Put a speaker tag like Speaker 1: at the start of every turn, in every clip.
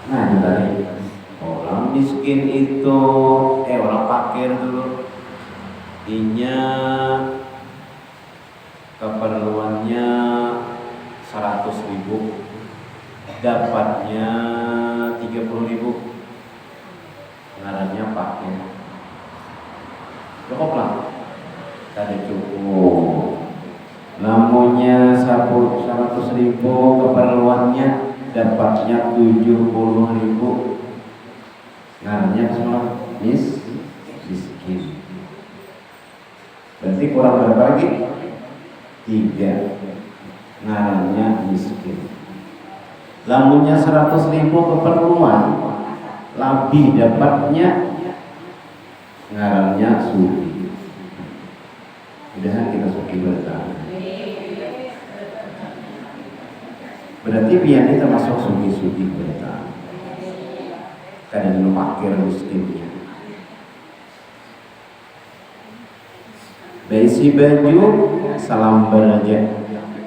Speaker 1: Nah itu tadi orang miskin itu orang fakir dulu inya keperluannya 100.000, dapatnya 30.000, ngarannya fakir. Cukup lah, tadi cukup. Lamunya 100.000, keperluannya dapatnya 70.000, ngarannya semua miskin. Berarti kurang berapa lagi? 3, ngarannya miskin. Lamunya 100.000 keperluan, lebih dapatnya, ngarannya sugi. Mudahan kita sugi bersama. Berarti pian termasuk sugi-sugi bersama. Kadang fakir miskinnya. Besi baju salambar aja.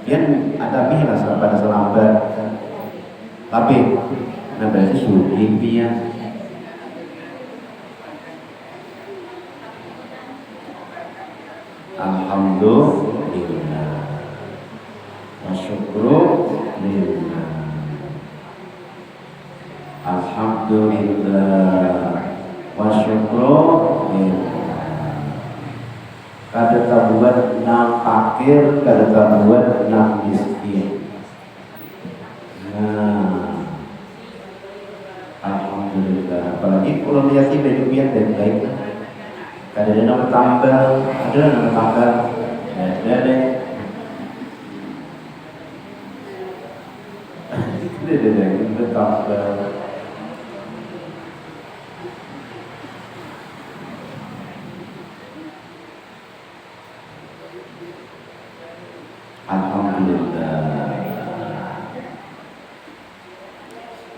Speaker 1: Pian ada bilas pada salambar. Tapi nah berarti sugi pian. Alhamdulillah wa syukru lillah. Alhamdulillah wa syukru lillah. Kada tabuat nang fakir, kada tabuat nang miskin. Nah, alhamdulillah. Apalagi kalau lihat di baju-baju dan baik. Ada nama tambal, ada nama tambal, ada deh. Ada tambal. Alhamdulillah.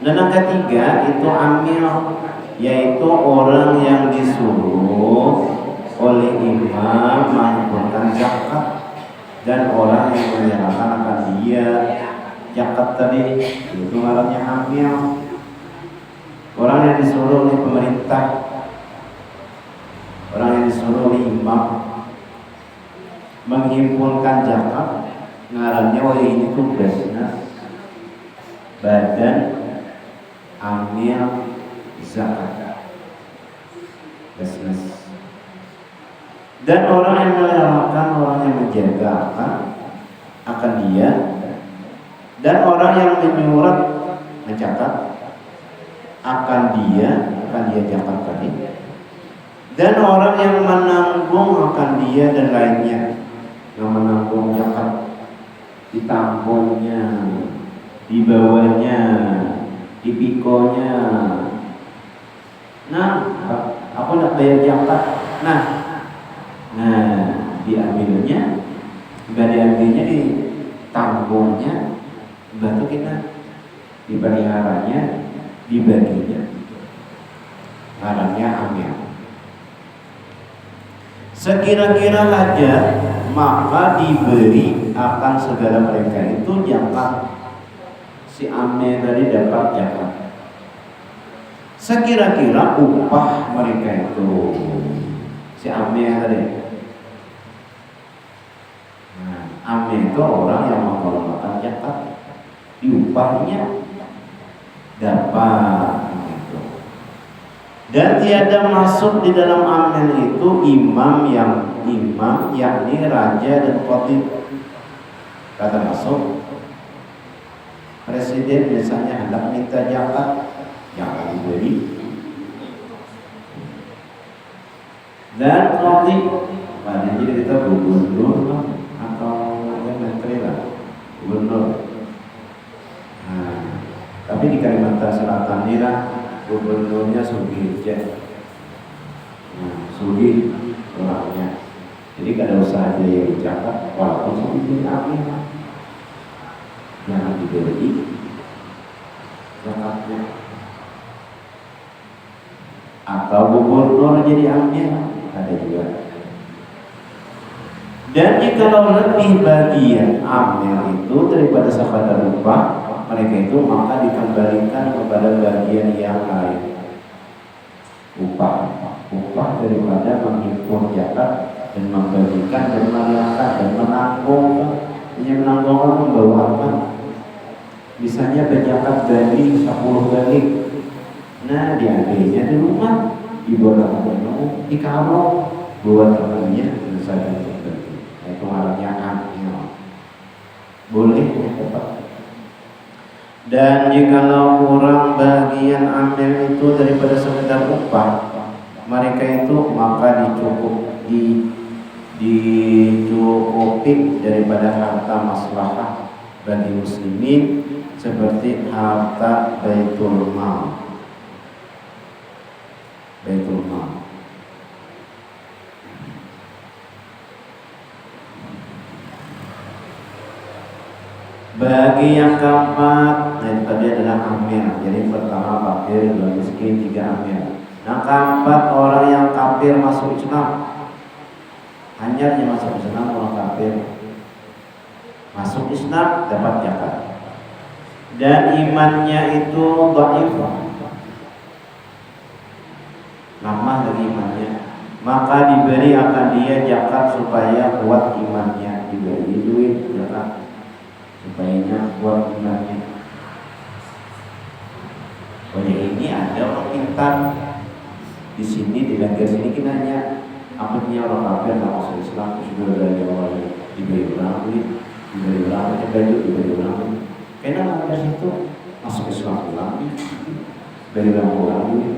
Speaker 1: Dan yang ketiga itu amil, yaitu orang yang disuruh oleh imam mengumpulkan zakat dan orang yang menyerahkan akan dia zakat tadi, itu ngarannya amil. Orang yang disuruh oleh pemerintah, orang yang disuruh oleh imam menghimpunkan zakat, ngarannya ini tugasnya badan amil zakat bisnis. Dan orang yang melelakan, orang yang menjaga akan dia, dan orang yang menyurat mencatat akan dia zakat tadi, dan orang yang menanggung akan dia dan lainnya, yang menanggung zakat, ditampungnya, dibawanya, dipikonya. Nah, aku nak bayar zakat. Nah, diambilnya, ditampungnya, batu kita dipeliharanya, dibaginya. Ngarannya amil. Sekira-kira hajat, maka diberi akan segala mereka itu zakat. Si amil tadi dapat zakat. Sekira-kira upah mereka itu, si amil tadi. Nah, amil itu orang yang mengelola zakat, diupahnya dapat gitu. Dan tiada masuk di dalam amil itu imam, yakni raja dan khatib. Kata masuk presiden misalnya hendak minta zakat, jangan diberi. Dan khatib, jadi kita gubernur atau menteri lah, gubernur. Nah, tapi di Kalimantan Selatan ini lah gubernurnya Sugih. Sugih orangnya. Jadi kada usah aja yang dicatat, walaupun Sugih amin, jangan diberi zakatnya. Atau gubernur jadi ambil, ada juga. Dan jikalau lebih bagian amil itu daripada sabada upah mereka itu, maka dikembalikan kepada bagian yang lain. Upah daripada menghimpun zakat dan membagikan dan melihatkan dan menanggung. Hanya menanggung membawa apa? Misalnya berzakat balik 10 balik. Nah, diambilnya di rumah, dibawa di kamar, buat temannya selesai berbagi. Itu artinya amil. Boleh dapat. Dan jikalau kurang bagian amil itu daripada sekedar upah, mereka itu maka dicukupi daripada harta maslahah bagi muslimin seperti harta baitul mal. Bagi yang keempat, tadi adalah amil. Jadi pertama fakir, dua miskin, tiga amil. Yang keempat, orang yang kafir masuk Islam. Hanya masuk Islam orang kafir masuk Islam dapat zakat. Dan imannya itu dhaif, lemah dari imannya, maka diberi akan dia zakat supaya kuat imannya, diberi duit zakat supaya kuat imannya. Oh ya, ini ada orang pintar di sini, di negara sini kita hanya amatnya orang kafir nggak masuk Islam sudah dari awal diberi orang duit, diberi orang baju, diberi orang. Karena dari situ masuk Islam pulang, dari orang pulang duit.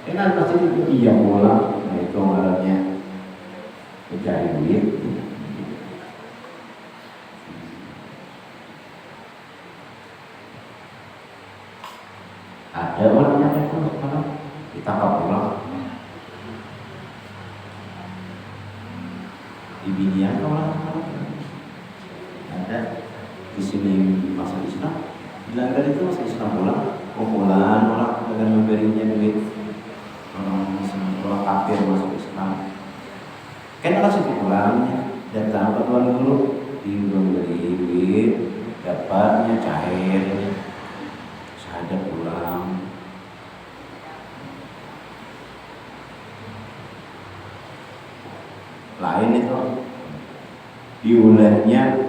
Speaker 1: Karena pasti itu iya pulang, nah itu artinya mencari duit. Ada orang yang itu sekarang ditangkap pulang di Binian orang ada di sini masuk Islam, dilanggar itu masuk Islam pulang, kumpulan orang dengan memberinya duit. Orang kafir masuk Islam kan langsung pulangnya datang ke tuan guru diberi duit, dapatnya cair saja pulang. Lain itu diulahnya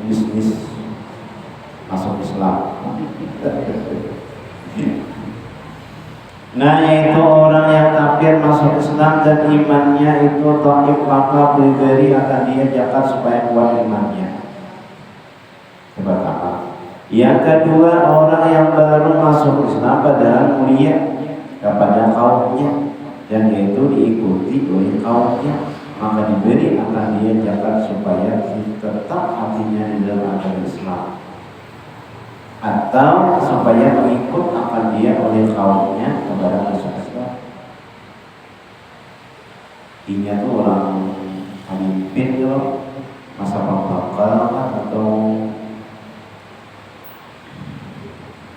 Speaker 1: bisnis masuk Islam. Nah, yaitu orang yang kafir masuk Islam dan imannya itu dhaif, maka diberi akan dia zakat supaya kuat imannya. Pertama. Yang kedua, orang yang baru masuk Islam padahal mulia kepada kaumnya dan yaitu diikuti oleh kaumnya, maka diberi akan dia zakat supaya tetap hatinya di dalam agama Islam, atau supaya mengikut akan dia oleh kaumnya kepada masuk Islam. Inya tuh orang pemimpin loh, masa bakal atau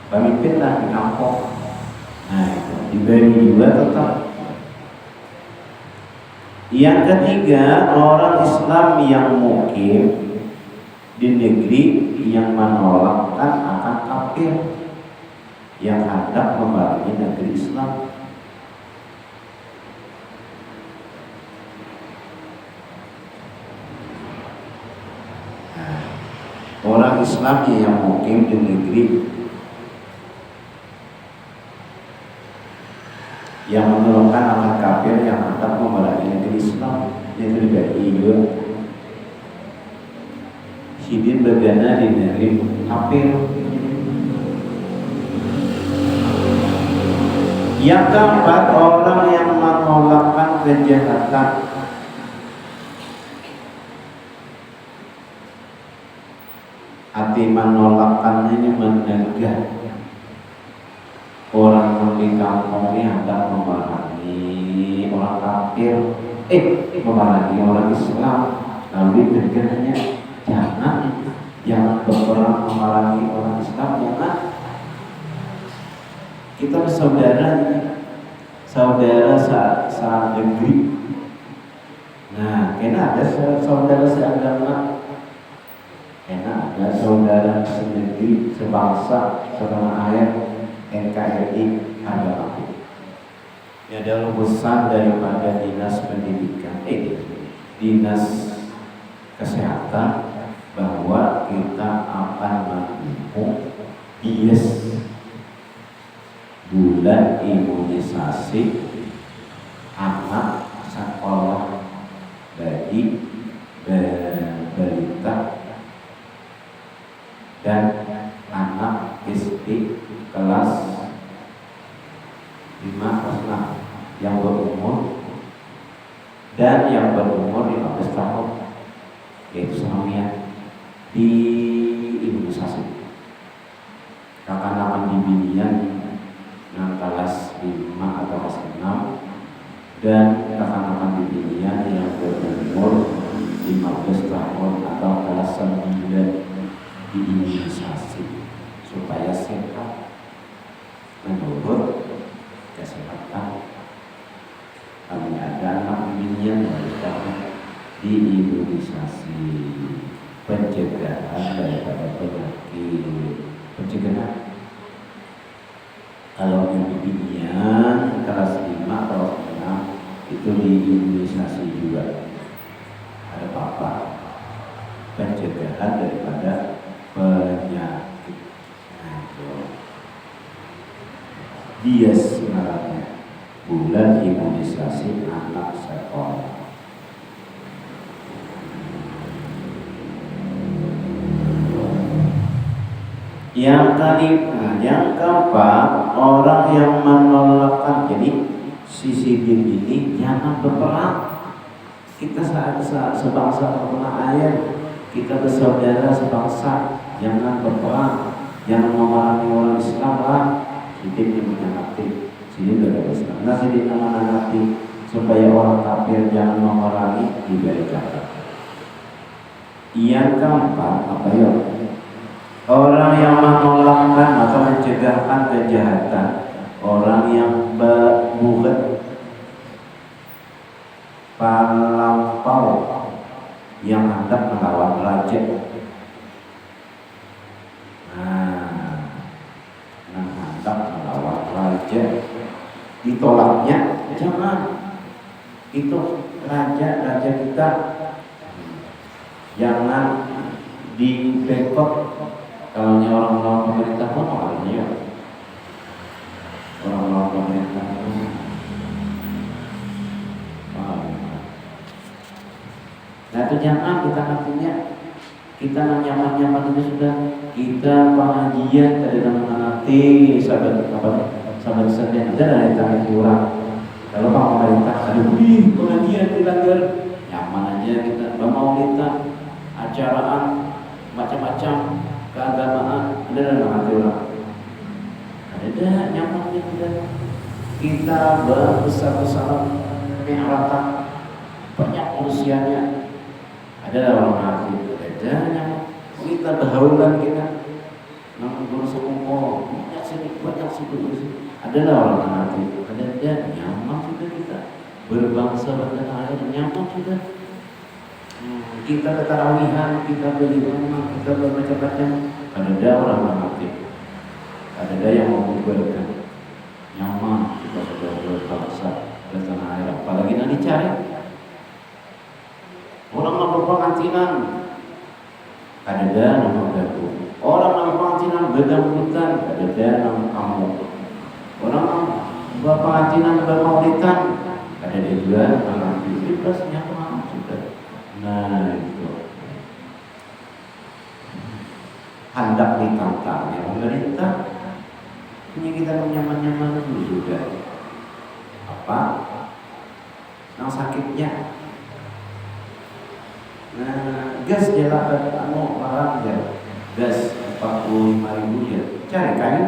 Speaker 1: pemimpin lah di kampung. Nah itu diberi juga tetap. Yang ketiga, orang Islam yang mukim di negeri yang menolakkan akan kafir yang hendak membangun negeri Islam. Nah, orang Islam yang mukim di negeri yang menolakkan akan kafir yang hendak membangun negeri Islam, yang dibagi juga. Sidin bergana di negeri kafir. Yang keempat, orang yang menolakkan kejahatan. Arti menolakkan ini menegah. Orang di kampung ini hendak memerangi orang kafir, memerangi orang Islam, lalu ditegasnya jangan berperang memerangi orang Islam, jangan. Kita saudara saat negeri. Nah, karena ada saudara seagama, karena ada saudara senegeri, sebangsa, setanah air. NKRI harga mati. Ini adalah pesan daripada Dinas Pendidikan, Dinas Kesehatan, bahwa kita akan mendukung bulan imunisasi anak sekolah bagi balita dan anak SD kelas 5 kelas 6 yang berumur dan yang berumur 15 tahun, yaitu semuanya di imunisasi. Kanak-kanak di Binian yang kelas 5 atau kelas 6 dan kanak-kanak di Binian yang berumur 15 tahun atau kelas 9 di imunisasi supaya sehat menurut kesehatan. Kami ada anak Binian di imunisasi pencegahan daripada penyakit. Pencegahan kalau yang Binian kelas 5 atau 6 itu di imunisasi juga ada apa? Pencegahan daripada penyakit. Dia sebenarnya bulan imunisasi anak sekolah. Yang keempat, orang yang menolakkan. Jadi sisi ini jangan berperang. Kita sebangsa tanah air, kita bersaudara sebangsa, jangan berperang, jangan memerangi orang Islam lah. Sidik yang menanati, sidik dari Islam. Nah, sidik yang menanati supaya orang kafir jangan memerangi diberikan. Yang keempat apa ya? Orang yang menolakkan atau mencegahkan kejahatan, orang yang berbuat palampau, yang hendak melawan raja. Yang hendak melawan raja, ditolaknya jangan. Itu raja kita jangan dibekok. Kalau orang melawan pemerintah pun makanya orang melawan pemerintah nah itu jangan kita artinya kita nyaman-nyaman itu sudah kita pengajian dari nanti sahabat sedang ada dari tangan kurang. Kalau pak pemerintah ada pengajian dilanggar nyaman aja kita bermaulidan acaraan macam-macam keagamaan ada dalam hati orang. Ada nyamannya kita berbesar-besaran mi'ratan banyak usianya. Ada dalam hati. Ada nyaman. Kita berhaulan kita. Namun berusaha kumpul banyak sini. Ada dalam hati. Ada nyaman sudah kita berbangsa bertanah air nyaman sudah. Kita ketarawihan, kita beli rumah, kita bermacam-macam. Ada orang mati, ada yang mengumpulkan nyaman kita sudah berbangsa bertanah air. Apalagi nanti cari orang yang berpenghasilan, ada nama gaduh. Orang yang berpenghasilan bedang-bedang, ada nama kamu. Orang yang berpenghasilan bermaulidan, ada juga nama bebas nyaman sudah. Nah itu hendak ditantang ya pemerintah punya kita nyaman-nyaman dulu juga apa yang sakitnya. Nah gas jalan barang ya gas 45.000 ya cari kayu.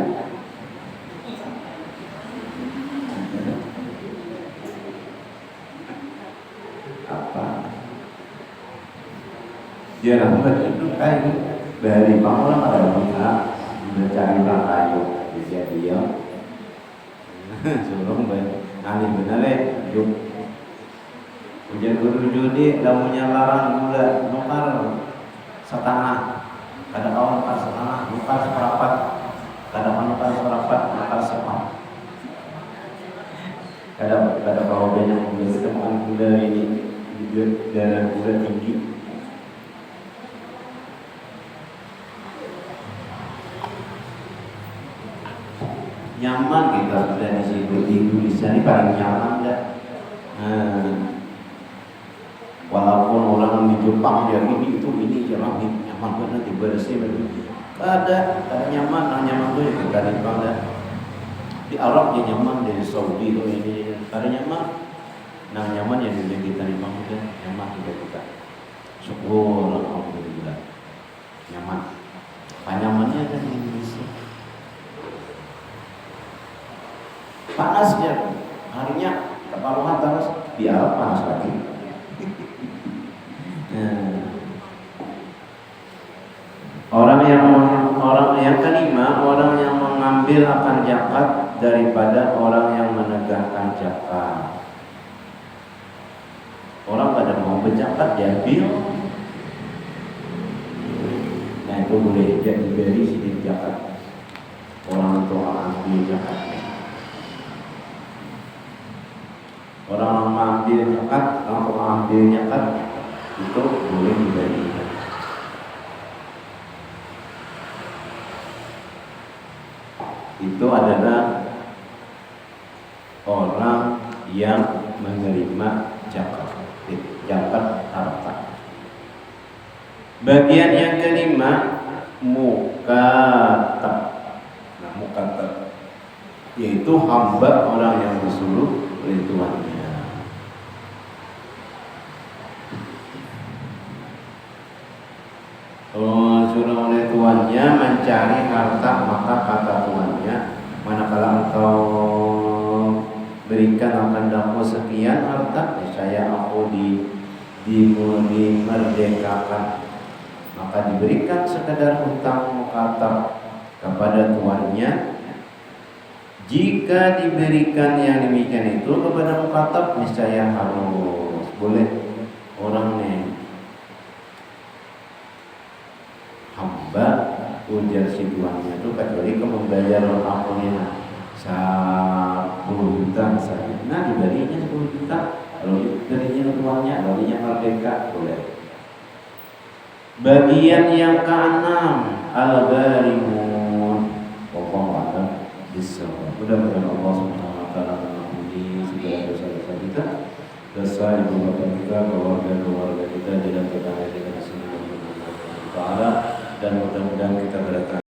Speaker 1: Dia dapat itu kayu dari bangunan pada bunga mencari kayu jadi dia suruh ahli benar yuk hujan guru judi daunnya larang gula nukar setengah kadang kawan nukar setengah nukar seperapat kadang nukar seperapat nukar pada bawah banyak gula, kita makan gula ini darah gula tinggi. Nyaman kita sudah di situ, di Indonesia ini paling nyaman dah. Walaupun orang di Jepang dia ini itu ini jangan nyaman banget dibersih begitu. Ada nyaman tuh yang kita limpang dah. Di Arab dia nyaman, di Saudi itu ini ada nyaman. Nah nyaman yang kita limpang udah nyaman juga kita. Syukur alhamdulillah. Nyaman. Nyamannya ada di Indonesia. Panas dia, harinya kepaluhan terus di Arab panas lagi. Orang yang kelima, orang yang mengambil akan zakat daripada orang yang menegakkan zakat. Orang pada mau berzakat diambil, nah itu boleh jadi beri sedikit zakat. Orang itu ambil zakat. Orang mengambil zakat, orang mengambil zakat itu boleh diberi. Itu adalah orang yang menerima zakat harta. Bagian yang kelima, mukatab. Nah, mukatab yaitu hamba orang yang disuruh oleh tuannya. Suruh oleh tuannya mencari harta, maka kata tuannya, manakala engkau berikan akan daku sekian harta, saya aku dimerdekakan, maka diberikan sekedar hutang mukatab kepada tuannya. Jika diberikan yang demikian itu kepada mukatab, niscaya harus boleh orang nih hamba ujar si tuannya itu kecuali kamu membayar akunnya 10 juta misalnya, nah diberinya 10 juta, kalau diberinya tuannya, diberinya merdeka, boleh. Bagian yang keenam, al-gharimun, pokok ada bisa. Mudah-mudahan Allah Subhanahu wa taala mengampuni segala dosa-dosa kita, dosa ibu bapa kita, keluarga kita, dan kita dengan sini taala, dan mudah-mudahan kita berada